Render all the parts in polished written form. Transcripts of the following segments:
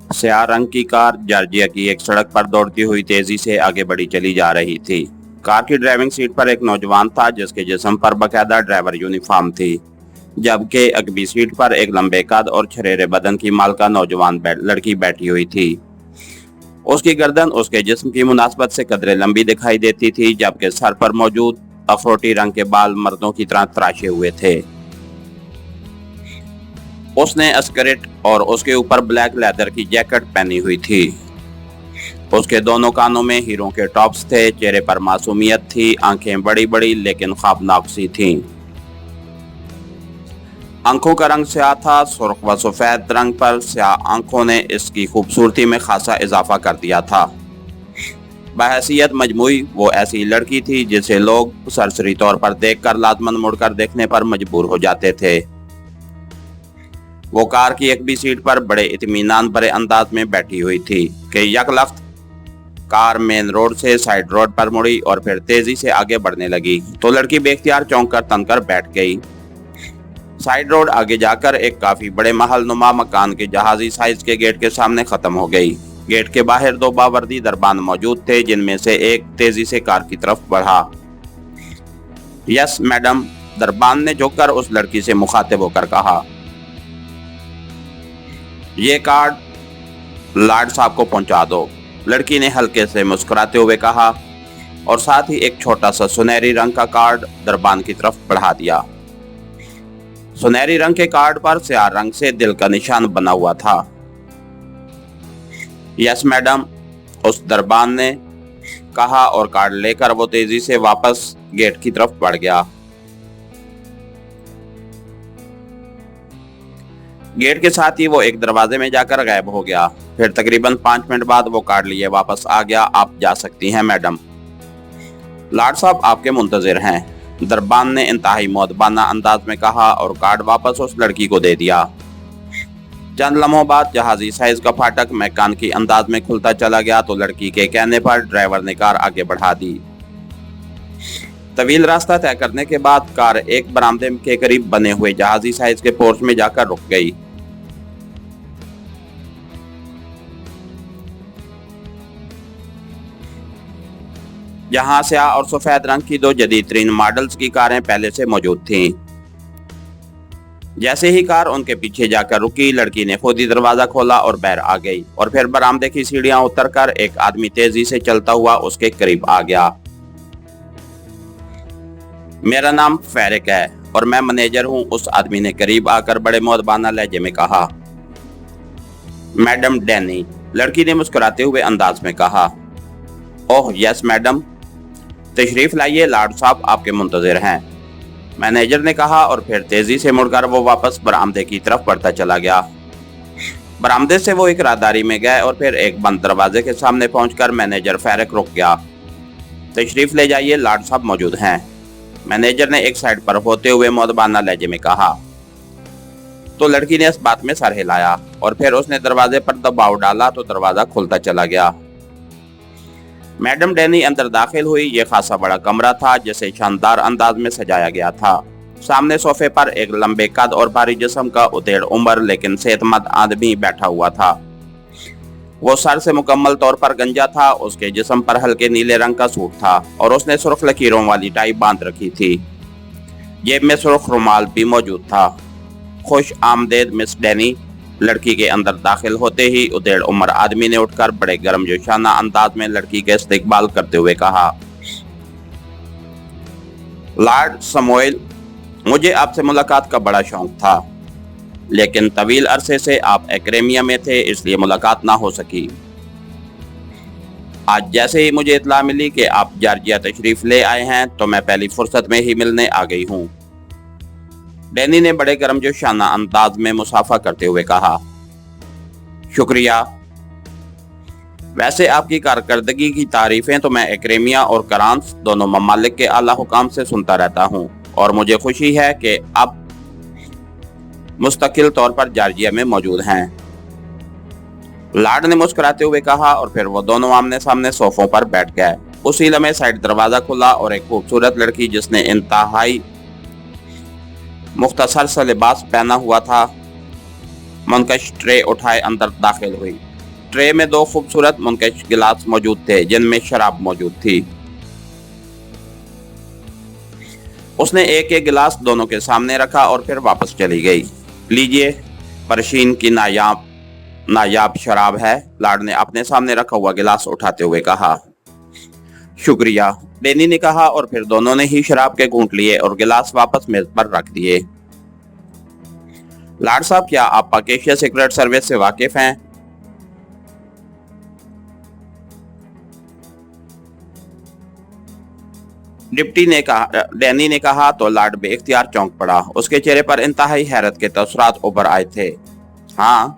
स्याह रंग की कार जॉर्जिया की एक सड़क पर दौड़ती हुई तेजी से आगे बढ़ी चली जा रही थी। कार की ड्राइविंग सीट पर एक नौजवान था जिसके जिस्म पर बकायदा ड्राइवर यूनिफॉर्म थी, जबकि अगली सीट पर एक लंबे कद और छरेरे बदन की मालका नौजवान लड़की बैठी हुई थी। उसकी गर्दन उसके जिस्म की मुनासबत से कदरे लंबी दिखाई देती थी, जबकि सर पर मौजूद अखरोटी रंग के बाल मर्दों की तरह तराशे हुए थे। उसने स्कर्ट और उसके ऊपर ब्लैक लेदर की जैकेट पहनी हुई थी। उसके दोनों कानों में हीरों के टॉप्स थे, चेहरे पर मासूमियत थी, आंखें बड़ी बड़ी लेकिन ख्वाबनाक सी थीं। आंखों का रंग स्याह था। सुर्ख व सफेद रंग पर स्याह आंखों ने इसकी खूबसूरती में खासा इजाफा कर दिया था। बहैसियत मजमूई वो ऐसी लड़की थी जिसे लोग सरसरी तौर पर देखकर लाजमन मुड़कर देखने पर मजबूर हो जाते थे। वो कार की एक भी सीट पर बड़े इत्मीनान भरे अंदाज में बैठी हुई थी कि यकलख्त कार मेन रोड से साइड रोड पर मुड़ी और फिर तेजी से आगे बढ़ने लगी तो लड़की बेख्तियार चौंक कर तनकर बैठ गई। साइड रोड आगे जाकर एक काफी बड़े महल नुमा मकान के जहाजी साइज के गेट के सामने खत्म हो गई। गेट के बाहर दो बावर्दी दरबान मौजूद थे, जिनमें से एक तेजी से कार की तरफ बढ़ा। यस मैडम, दरबान ने झुककर उस लड़की से मुखातिब होकर कहा। ये कार्ड लॉर्ड साहब को पहुंचा दो, लड़की ने हल्के से मुस्कुराते हुए कहा और साथ ही एक छोटा सा सुनहरी रंग का कार्ड दरबान की तरफ बढ़ा दिया। सुनहरी रंग के कार्ड पर स्याह रंग से दिल का निशान बना हुआ था। यस मैडम, उस दरबान ने कहा और कार्ड लेकर वो तेजी से वापस गेट की तरफ बढ़ गया। गेट के साथ ही वो एक दरवाजे में जाकर गायब हो गया। फिर तकरीबन 5 मिनट बाद वो कार्ड लिए वापस आ गया। आप जा सकती हैं मैडम, लॉर्ड साहब आपके मुंतजिर हैं, दरबान ने इंतहाई मुअद्दबाना अंदाज में कहा और कार्ड वापस उस लड़की को दे दिया। चंद लम्हों बाद जहाजी साइज का फाटक मैकानिकी अंदाज में खुलता चला गया तो लड़की के कहने पर ड्राइवर ने कार आगे बढ़ा दी। तवील रास्ता तय करने के बाद कार एक बरामदे के करीब बने हुए जहाजी साइज के पोर्च में जाकर रुक गई। जहां स्याह और सफेद रंग की दो जदीद तरीन मॉडल्स की कारें पहले से मौजूद थीं। जैसे ही कार उनके पीछे जाकर रुकी, लड़की ने खुद ही दरवाजा खोला और बाहर आ गई और फिर बरामदे की सीढ़ियां उतरकर एक आदमी तेजी से चलता हुआ उसके करीब आ गया। मेरा नाम फेरिक है और मैं मैनेजर हूं, उस आदमी ने करीब आकर बड़े मुअद्दबाना लहजे में कहा। मैडम डैनी, लड़की ने मुस्कुराते हुए अंदाज में कहा। ओह यस मैडम, तशरीफ लाइए, लॉर्ड साहब आपके मुंतजिर हैं, मैनेजर ने कहा और फिर तेजी से मुड़कर वो वापस बरामदे की तरफ बढ़ता चला गया। बरामदे से वो एक राहदारी में गए और फिर एक बंद दरवाजे के सामने पहुंचकर मैनेजर फेरिक रुक गया। तशरीफ ले जाइए, लॉर्ड साहब मौजूद हैं, मैनेजर ने एक साइड पर होते हुए मुअद्दबाना लहजे में कहा। तो लड़की ने इस बात में सर हिलाया और फिर उसने दरवाजे पर दबाव डाला तो दरवाजा खुलता चला गया। मैडम डैनी अंदर दाखिल हुई। ये खासा बड़ा कमरा था जिसे शानदार अंदाज में सजाया गया था। सामने सोफे पर एक लंबे कद और भारी जिस्म का उतेड़ उम्र लेकिन सेहतमंद आदमी बैठा हुआ था। वो सर से मुकम्मल तौर पर गंजा था। उसके जिस्म पर हल्के नीले रंग का सूट था और उसने सुर्ख लकीरों वाली टाई बांध रखी थी। जेब में सुर्ख रुमाल भी मौजूद था। खुश आमदेद मिस डैनी, लड़की के अंदर दाखिल होते ही उतेड़ उम्र आदमी ने उठकर बड़े गर्मजोशाना अंदाज में लड़की के इस्तकबाल करते हुए कहा। लॉर्ड समोएल, मुझे आपसे मुलाकात का बड़ा शौक था, लेकिन तवील अरसे से आप एकेडमिया में थे इसलिए मुलाकात ना हो सकी। आज जैसे ही मुझे इत्तला मिली कि आप जॉर्जिया तशरीफ ले आए हैं तो मैं पहली फुर्सत में ही मिलने आ गई हूँ, डैनी ने बड़े गर्मजोशाना अंदाज में मुसाफा करते हुए कहा। शुक्रिया, वैसे आपकी कारकर्दगी की तारीफें तो मैं एकेडमिया और करांस दोनों ममालिक के आला हुकाम से सुनता रहता हूँ और मुझे खुशी है कि अब मुस्तकिल तौर पर जॉर्जिया में मौजूद हैं, लॉर्ड ने मुस्कुराते हुए कहा और फिर वो दोनों आमने सामने सोफों पर बैठ गए। उसी लम्हे साइड दरवाजा खुला और एक खूबसूरत लड़की जिसने इंतहाई मुख्तसर सा लिबास पहना हुआ था, मुनकश ट्रे उठाए अंदर दाखिल हुई। ट्रे में 2 खूबसूरत मुनकश गिलास मौजूद थे जिनमें शराब मौजूद थी। उसने एक एक गिलास दोनों के सामने रखा और फिर वापस चली गई। लीजिए, परशीन की नायाब शराब है, लाड ने अपने सामने रखा हुआ गिलास उठाते हुए कहा। शुक्रिया, डैनी ने कहा और फिर दोनों ने ही शराब के घूंट लिए और गिलास वापस मेज पर रख दिए। लाड साहब, क्या आप पाक एशिया सीक्रेट सर्विस से वाकिफ हैं? डैनी ने कहा तो लाड बेइख्तियार चौंक पड़ा। उसके चेहरे पर इंतहाई हैरत के तसरात उभर आए थे। हाँ,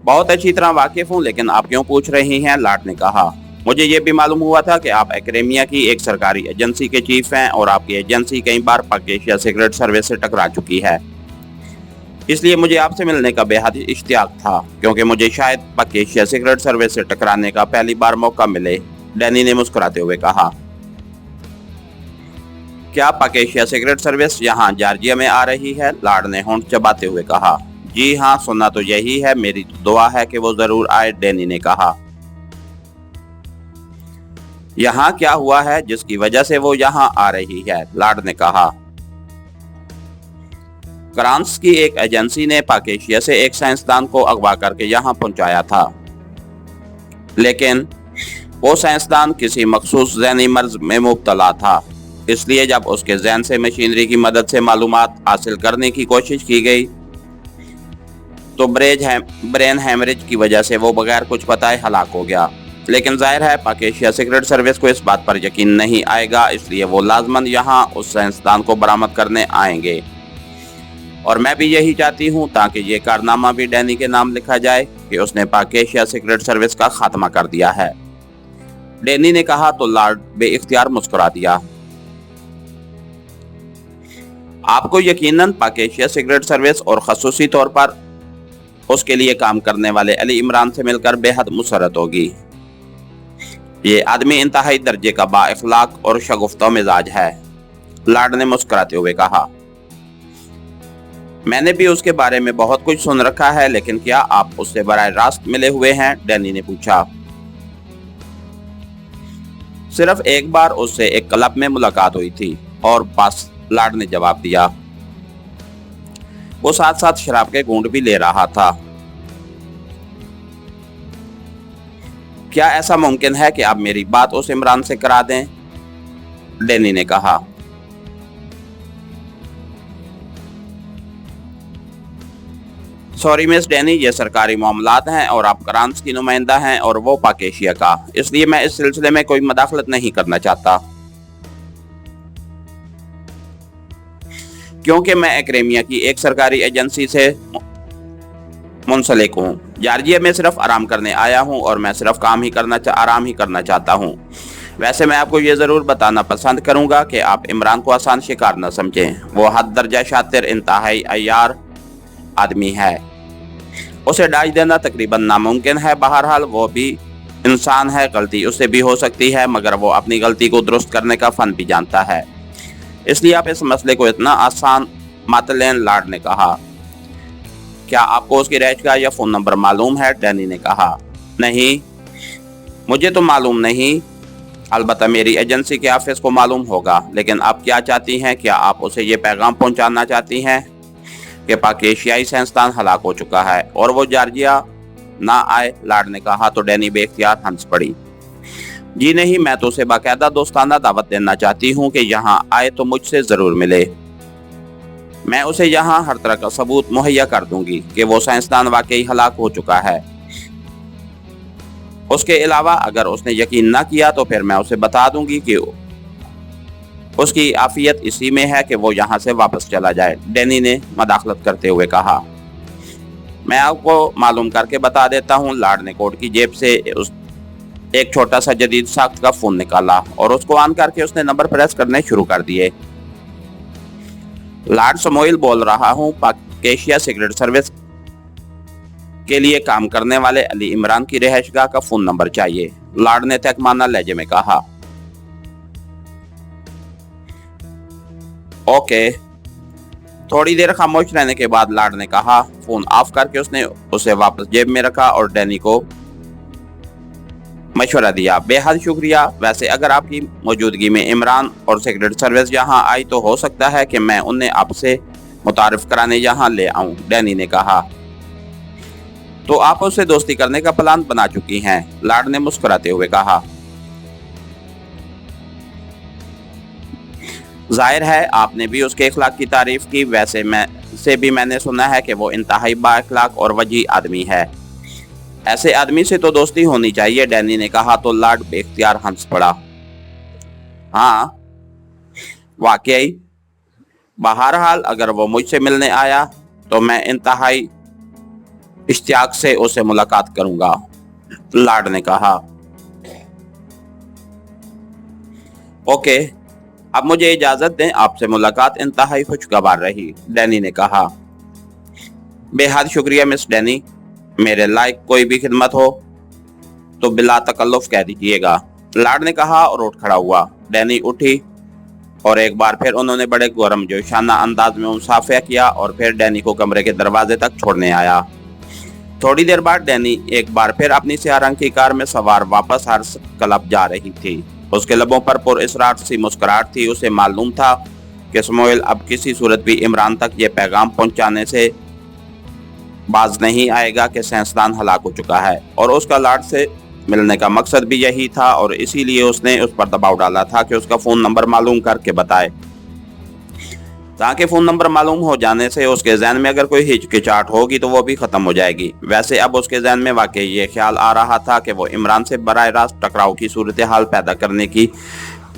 बहुत अच्छी तरह वाकिफ हूँ, लेकिन आप क्यों पूछ रही हैं? लाड ने कहा। मुझे ये भी मालूम हुआ था कि आप एक्रेमिया की एक सरकारी एजेंसी के चीफ हैं और आपकी एजेंसी कई बार पाक एशिया सीक्रेट सर्विस से टकरा चुकी है। इसलिए मुझे आपसे मिलने का बेहद इश्तियाक था, क्योंकि मुझे शायद पाक एशिया सीक्रेट सर्विस से टकराने का पहली बार मौका मिले, डैनी ने मुस्कुराते हुए कहा। क्या पाक एशिया सीक्रेट सर्विस यहाँ जॉर्जिया में आ रही है? लाड ने होंठ चबाते हुए कहा। जी हाँ, सुनना तो यही है, मेरी तो दुआ है कि वो जरूर आए, डैनी ने कहा। यहाँ क्या हुआ है जिसकी वजह से वो यहाँ आ रही है? लाड ने कहा। फ्रांस की एक एजेंसी ने पाक एशिया से एक साइंसदान को अगवा करके यहाँ पहुंचाया था, लेकिन वो साइंसदान किसी मखसूस ज़हनी मर्ज में मुब्तला था। इसलिए जब उसके ज़हन से मशीनरी की मदद से मालूमात हासिल करने की कोशिश की गई तो ब्रेन हैमरेज की वजह से वो बगैर कुछ बताए हलाक हो गया। लेकिन जाहिर है पाक एशिया सीक्रेट सर्विस को इस बात पर यकीन नहीं आएगा, इसलिए वो लाजमन यहाँ उस साइंसदान को बरामद करने आएंगे। और मैं भी यही चाहती हूँ, ताकि ये कारनामा भी डैनी के नाम लिखा जाए कि उसने पाक एशिया सीक्रेट सर्विस का खात्मा कर दिया है। डैनी ने कहा तो लाड बेइख्तियार मुस्कुरा दिया। आपको यकीनन पाक एशिया सीक्रेट सर्विस और खसूसी तौर पर उसके लिए काम करने वाले अली इमरान से मिलकर बेहद मुसरत होगी। ये आदमी इंतहाई दर्जे का बाइखलाक और शगुफ्ता मिजाज है, लाड ने मुस्कुराते हुए कहा। मैंने भी उसके बारे में बहुत कुछ सुन रखा है, लेकिन क्या आप उससे बराह रास्त मिले हुए हैं? डैनी ने पूछा। सिर्फ एक बार उससे एक क्लब में मुलाकात हुई थी और बस, लाड ने जवाब दिया। वो साथ साथ शराब के घूंट भी ले रहा था। क्या ऐसा मुमकिन है कि आप मेरी बात उस इमरान से करा दें? डैनी ने कहा। सॉरी मिस डैनी, ये सरकारी मामलात हैं और आप फ्रांस की नुमाइंदा हैं और वो पाक एशिया का, इसलिए मैं इस सिलसिले में कोई मदाखलत नहीं करना चाहता, क्योंकि मैं एक्रेमिया की एक सरकारी एजेंसी से मुंसलिक हूँ। जॉर्जिया में सिर्फ आराम करने आया हूँ और मैं सिर्फ आराम ही करना चाहता हूँ। वैसे मैं आपको ये ज़रूर बताना पसंद करूँगा कि आप इमरान को आसान शिकार न समझें। वो हद दर्जा शातिर इंतहाई अय्यार आदमी है, उसे डाज देना तकरीबन नामुमकिन है। बहरहाल वो भी इंसान है, गलती उससे भी हो सकती है, मगर वो अपनी गलती को दुरुस्त करने का फ़न भी जानता है, इसलिए आप इस मसले को इतना आसान मत लें, लाड ने कहा। क्या आपको उसकी रहायशगाह या फ़ोन नंबर मालूम है? डैनी ने कहा। नहीं, मुझे तो मालूम नहीं, अलबत्ता मेरी एजेंसी के ऑफिस को मालूम होगा। लेकिन आप क्या चाहती हैं? क्या आप उसे ये पैगाम पहुंचाना चाहती हैं कि पाक एशियाई साइंसदान हलाक हो चुका है और वो जॉर्जिया ना आए? लाड ने कहा तो डैनी बेख्तियार हंस पड़ी। जी नहीं, मैं तो उसे बाकायदा दोस्ताना दावत देना चाहती हूँ कि यहाँ आए तो मुझसे ज़रूर मिले। मैं उसे यहाँ हर तरह का सबूत मुहैया कर दूंगी कि वो साइंसदान वाकई हलाक हो चुका है। उसके अलावा अगर उसने यकीन ना किया तो फिर मैं उसे बता दूंगी कि उसकी आफियत इसी में है कि वो यहाँ से वापस चला जाए, डैनी ने मदाखलत करते हुए कहा। मैं आपको मालूम करके बता देता हूँ, लाड ने कोट की जेब से एक छोटा सा जदीद साख्त का फोन निकाला और उसको ऑन करके उसने नंबर प्रेस करने शुरू कर दिए। लाड समोइल बोल रहा हूँ, पाक एशिया सीक्रेट सर्विस के लिए काम करने वाले अली इमरान की रिहायशगाह का फोन नंबर चाहिए, लाड ने तहकमाना लहजे में कहा। ओके, थोड़ी देर खामोश रहने के बाद लाड ने कहा। फोन ऑफ करके उसने उसे वापस जेब में रखा और डैनी को मशवरा दिया। बेहद शुक्रिया। वैसे अगर आपकी मौजूदगी में इमरान और सीक्रेट सर्विस यहाँ आई तो हो सकता है कि मैं उन्हें आपसे मुतारिफ कराने यहाँ ले आऊं, डैनी ने कहा। तो आप उससे दोस्ती करने का प्लान बना चुकी हैं, लाड ने मुस्कुराते हुए कहा। जाहिर है आपने भी उसके इखलाक की तारीफ की। वैसे मैंने सुना है कि वो इंतहाई बाइखलाक और वजीह आदमी है। ऐसे आदमी से तो दोस्ती होनी चाहिए, डैनी ने कहा तो लाड बेख्तियार हंस पड़ा। हाँ वाकई, बहरहाल अगर वो मुझसे मिलने आया तो मैं इंतहाई इश्तियाक से उससे मुलाकात करूंगा, लाड ने कहा। ओके, अब मुझे इजाजत दें, आपसे मुलाकात इंतहाई खुशगवार रही, डैनी ने कहा। बेहद शुक्रिया मिस डैनी। मेरे लायक कोई भी खिदमत हो तो बिला तकल्लुफ कह दीजिएगा, लाड ने कहा और उठ खड़ा हुआ। डैनी उठी और एक बार फिर उन्होंने बड़े गर्मजोशाना अंदाज में मुसाफिया किया और फिर डैनी को कमरे के दरवाजे तक छोड़ने आया। थोड़ी देर बाद डैनी एक बार फिर अपनी स्याह रंग की कार में सवार वापस हर्ष क्लब जा रही थी। उसके लबों पर पुरअसरार सी मुस्कुराहट थी। उसे मालूम था कि समोइल अब किसी सूरत भी इमरान तक ये पैगाम पहुंचाने से बाज नहीं आएगा कि साइंसदान हलाक हो चुका है, और उसका लाड से मिलने का मकसद भी यही था, और इसीलिए उसने उस पर दबाव डाला था कि उसका फोन नंबर मालूम करके बताए, ताकि फोन नंबर मालूम हो जाने से उसके जहन में अगर कोई हिचकिचाहट होगी तो वो भी खत्म हो जाएगी। वैसे अब उसके जहन में वाकई ये ख्याल आ रहा था कि वो इमरान से बराह रास्त टकराव की सूरत हाल पैदा करने की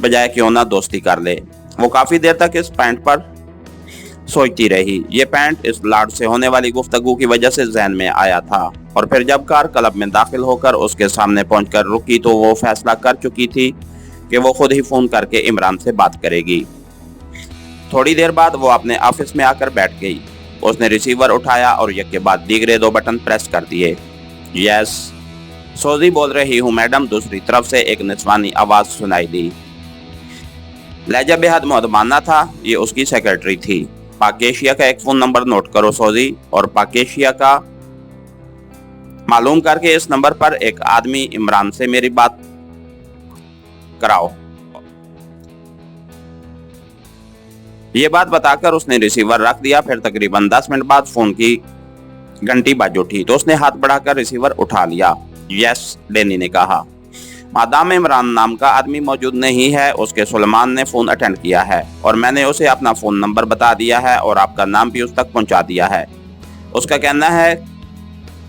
बजाय क्यों ना दोस्ती कर ले। वो काफी देर तक इस पॉइंट पर सोचती रही। ये पॉइंट इस लाड से होने वाली गुफ्तगू की वजह से जहन में आया था, और फिर जब कार क्लब में दाखिल होकर उसके सामने पहुंचकर रुकी तो वो फैसला कर चुकी थी कि वो खुद ही फोन करके इमरान से बात करेगी। थोड़ी देर बाद वो अपने ऑफिस में आकर बैठ गई। उसने रिसीवर उठाया और एक के बाद दीगरे 2 बटन प्रेस कर दिए। यस, सोजी बोल रही हूँ मैडम, दूसरी तरफ से एक निस्वानी आवाज सुनाई दी। लहजा बेहद मुअद्दबाना था। ये उसकी सेक्रेटरी थी। पाकेशिया का एक फोन नंबर नोट करो सोजी, और पाकेशिया का मालूम करके इस नंबर पर एक आदमी इमरान से मेरी बात कराओ। ये बात बताकर उसने रिसीवर रख दिया। फिर तकरीबन 10 मिनट बाद फोन की घंटी बज उठी तो उसने हाथ बढ़ाकर रिसीवर उठा लिया। यस, डैनी ने कहा। मादाम इमरान नाम का आदमी मौजूद नहीं है, उसके सुलेमान ने फोन अटेंड किया है और मैंने उसे अपना फोन नंबर बता दिया है और आपका नाम भी उस तक पहुंचा दिया है। उसका कहना है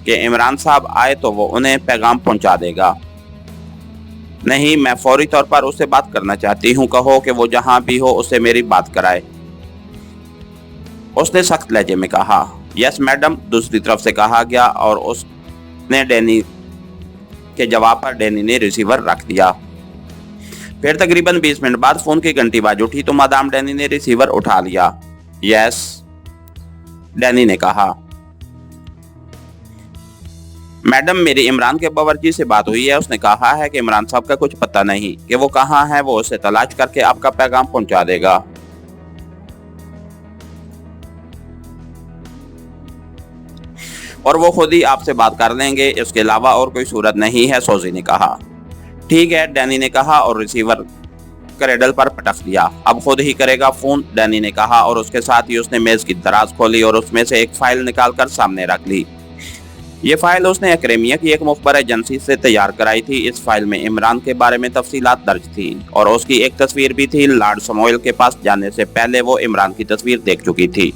कि इमरान साहब आए तो वो उन्हें पैगाम पहुंचा देगा। नहीं, मैं फौरी तौर पर उससे बात करना चाहती हूँ। कहो कि वो जहाँ भी हो उससे मेरी बात कराए, उसने सख्त लहजे में कहा। यस मैडम, दूसरी तरफ से कहा गया, और उसने डैनी के जवाब पर डैनी ने रिसीवर रख दिया। फिर तकरीबन 20 मिनट बाद फोन की घंटी बाज उठी तो मादाम डैनी ने रिसीवर उठा लिया। यस, डैनी ने कहा। मैडम, मेरी इमरान के बावर्ची से बात हुई है। उसने कहा है कि इमरान साहब का कुछ पता नहीं कि वो कहाँ है। वो उसे तलाश करके आपका पैगाम पहुंचा देगा। और वो खुद ही आपसे बात कर लेंगे, इसके अलावा और कोई सूरत नहीं है, सोजी ने कहा। ठीक है, डैनी ने कहा और रिसीवर क्रेडल पर पटक दिया। अब खुद ही करेगा फोन, डैनी ने कहा, और उसके साथ ही उसने मेज की दराज खोली और उसमें से एक फाइल निकालकर सामने रख ली। ये फाइल उसने अक्रेमिया की एक मुखबर एजेंसी से तैयार कराई थी। इस फाइल में इमरान के बारे में तफसीलात दर्ज थी और उसकी एक तस्वीर भी थी। लॉर्ड समोइल के पास जाने से पहले वो इमरान की तस्वीर देख चुकी थी,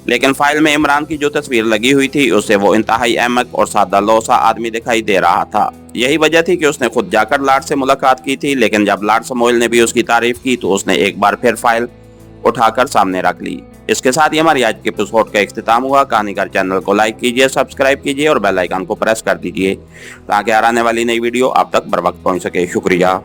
लेकिन फाइल में इमरान की जो तस्वीर लगी हुई थी उससे वो इंतहाई अहमक और सादा लोसा आदमी दिखाई दे रहा था। यही वजह थी कि उसने खुद जाकर लॉर्ड से मुलाकात की थी, लेकिन जब लॉर्ड समोइल ने भी उसकी तारीफ की तो उसने एक बार फिर फाइल उठाकर सामने रख ली। इसके साथ ही हमारी आज के एपिसोड का इख्तिताम हुआ। कहानीकार चैनल को लाइक कीजिए, सब्सक्राइब कीजिए और बेल आइकन को प्रेस कर दीजिए ताकि आने वाली नई वीडियो आप तक बर वक्त पहुंच सके। शुक्रिया।